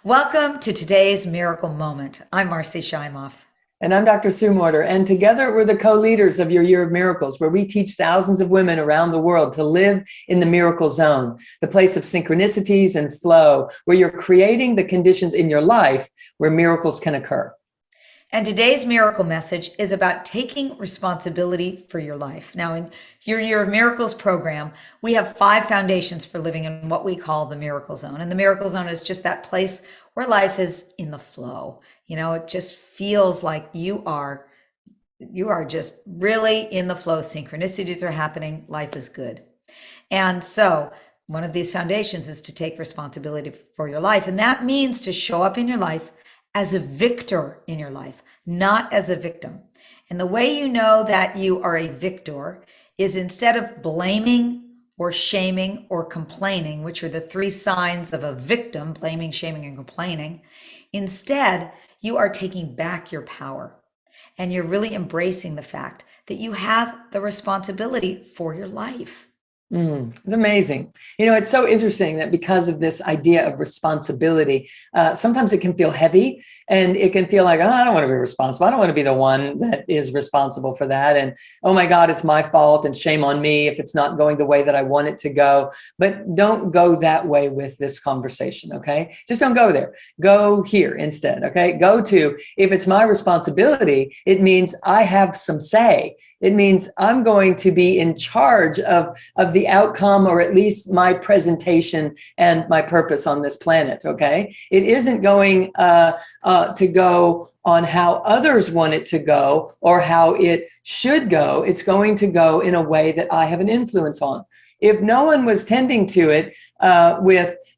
Welcome to today's Miracle Moment. I'm Marcy Shimoff. And I'm Dr. Sue Morter. And together we're the co-leaders of your Year of Miracles, where we teach thousands of women around the world to live in the miracle zone, the place of synchronicities and flow, where you're creating the conditions in your life where miracles can occur. And today's miracle message is about taking responsibility for your life. Now, in your Year of Miracles program, we have 5 foundations for living in what we call the miracle zone. And the miracle zone is just that place where life is in the flow. It just feels like you are just really in the flow. Synchronicities are happening. Life is good. And so one of these foundations is to take responsibility for your life. And that means to show up in your life as a victor in your life, not as a victim. And the way you know that you are a victor is instead of blaming or shaming or complaining, which are the 3 signs of a victim: blaming, shaming, and complaining. Instead, you are taking back your power, and you're really embracing the fact that you have the responsibility for your life. It's amazing. It's so interesting that because of this idea of responsibility, sometimes it can feel heavy and it can feel like, oh, I don't want to be responsible. I don't want to be the one that is responsible for that. And, oh my God, it's my fault and shame on me if it's not going the way that I want it to go. But don't go that way with this conversation, okay? Just don't go there. Go here instead, okay? Go to, if it's my responsibility, it means I have some say. It means I'm going to be in charge of the outcome, or at least my presentation and my purpose on this planet, okay? It isn't going to go on how others want it to go or how it should go. It's going to go in a way that I have an influence on. If no one was tending to it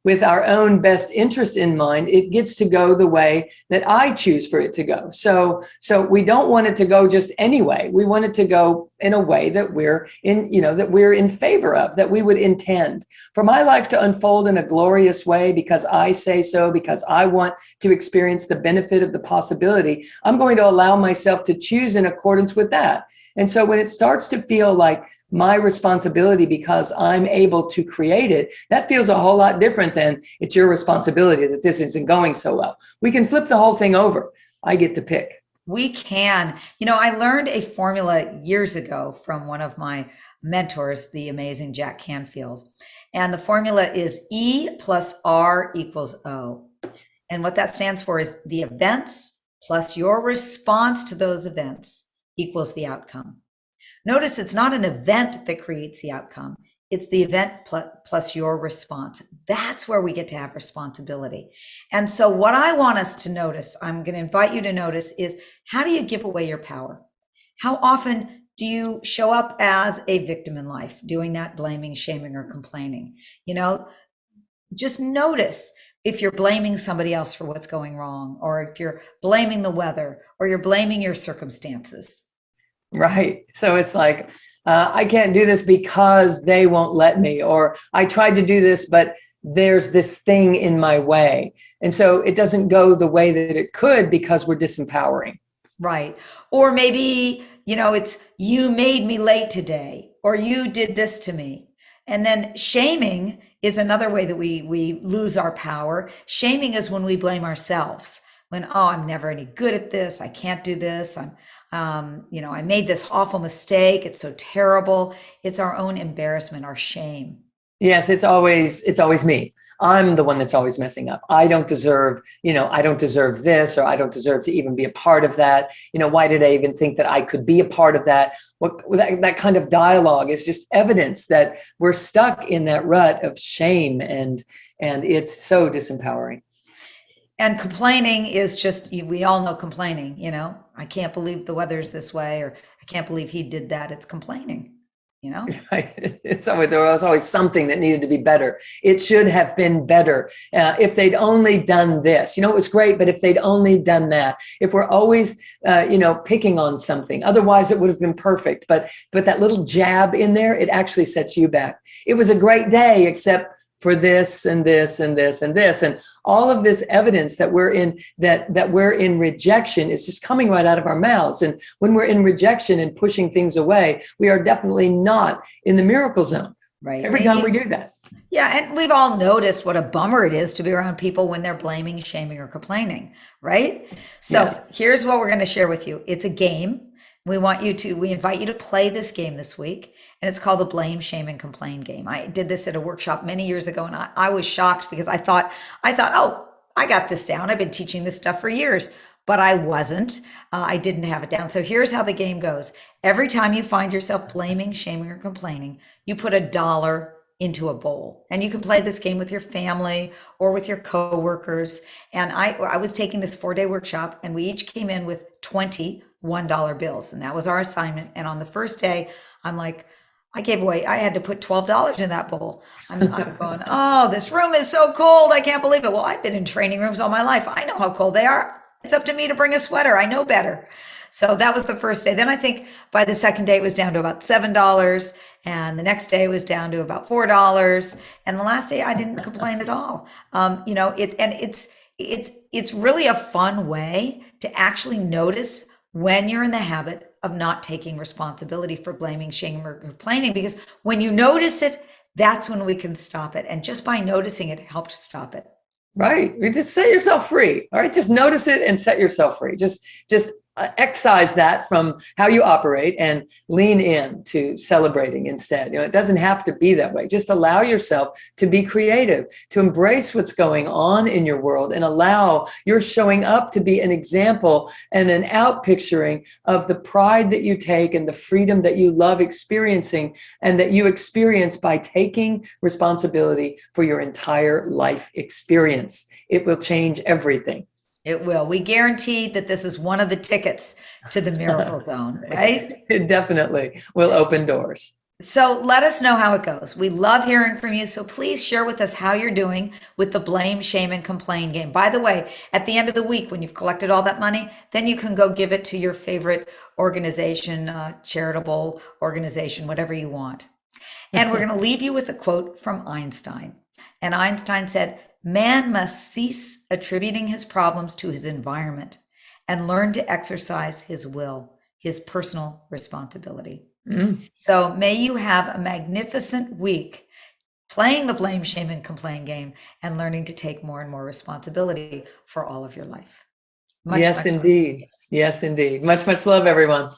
with our own best interest in mind, it gets to go the way that I choose for it to go. So we don't want it to go just anyway. We want it to go in a way that we're in favor of, that we would intend for my life to unfold in a glorious way because I say so, because I want to experience the benefit of the possibility. I'm going to allow myself to choose in accordance with that. And so when it starts to feel like my responsibility because I'm able to create it, that feels a whole lot different than it's your responsibility that this isn't going so well. We can flip the whole thing over. I get to pick. We can. I learned a formula years ago from one of my mentors, the amazing Jack Canfield. And the formula is E plus R equals O. And what that stands for is the events plus your response to those events equals the outcome. Notice it's not an event that creates the outcome. It's the event plus your response. That's where we get to have responsibility. And so what I want us to notice, I'm going to invite you to notice, is how do you give away your power? How often do you show up as a victim in life, doing that blaming, shaming, or complaining? Just notice if you're blaming somebody else for what's going wrong, or if you're blaming the weather, or you're blaming your circumstances. Right. So it's like, I can't do this because they won't let me, or I tried to do this, but there's this thing in my way. And so it doesn't go the way that it could because we're disempowering. Right. Or maybe, it's you made me late today, or you did this to me. And then shaming is another way that we lose our power. Shaming is when we blame ourselves. When, oh, I'm never any good at this. I can't do this. I made this awful mistake. It's so terrible. It's our own embarrassment, our shame. Yes, it's always me. I'm the one that's always messing up. I don't deserve this, or I don't deserve to even be a part of that. Why did I even think that I could be a part of that? That kind of dialogue is just evidence that we're stuck in that rut of shame, and it's so disempowering. And complaining is just, we all know complaining, I can't believe the weather's this way, or I can't believe he did that. It's complaining, Right. There was always something that needed to be better. It should have been better. If they'd only done this, it was great, but if they'd only done that, if we're always, picking on something, otherwise it would have been perfect. But that little jab in there, it actually sets you back. It was a great day, except for this and this and this and this, and all of this evidence that we're in rejection is just coming right out of our mouths. And when we're in rejection and pushing things away, we are definitely not in the miracle zone. Right. Every time we do that. Yeah, and we've all noticed what a bummer it is to be around people when they're blaming, shaming, or complaining, right? Yes. So here's what we're going to share with you. It's a game. We invite you to play this game this week, and it's called the Blame, Shame, and Complain game. I did this at a workshop many years ago, and I was shocked because I thought, oh, I got this down. I've been teaching this stuff for years, but I wasn't. I didn't have it down. So here's how the game goes. Every time you find yourself blaming, shaming, or complaining, you put a dollar into a bowl. And you can play this game with your family or with your coworkers. And I was taking this 4-day workshop, and we each came in with 20 $1 bills. And that was our assignment. And on the first day, I'm like, I had to put $12 in that bowl. I'm going, oh, this room is so cold. I can't believe it. Well, I've been in training rooms all my life. I know how cold they are. It's up to me to bring a sweater. I know better. So that was the first day. Then I think by the second day, it was down to about $7. And the next day was down to about $4. And the last day, I didn't complain at all. It's really a fun way to actually notice when you're in the habit of not taking responsibility for blaming, shaming, or complaining, because when you notice it, that's when we can stop it. And just by noticing it helps stop it. Right. You just set yourself free. All right. Just notice it and set yourself free. Just excise that from how you operate and lean in to celebrating instead. It doesn't have to be that way. Just allow yourself to be creative, to embrace what's going on in your world, and allow your showing up to be an example and an outpicturing of the pride that you take and the freedom that you love experiencing and that you experience by taking responsibility for your entire life experience. It will change everything. It will. We guarantee that this is one of the tickets to the Miracle Zone, right? It definitely will open doors. So let us know how it goes. We love hearing from you. So please share with us how you're doing with the Blame, Shame, and Complain game. By the way, at the end of the week, when you've collected all that money, then you can go give it to your favorite organization, charitable organization, whatever you want. And we're going to leave you with a quote from Einstein. And Einstein said, "Man must cease attributing his problems to his environment and learn to exercise his will, his personal responsibility." So may you have a magnificent week playing the Blame, Shame, and Complain game and learning to take more and more responsibility for all of your life. Yes, indeed. Yes, indeed. Much, much love, everyone.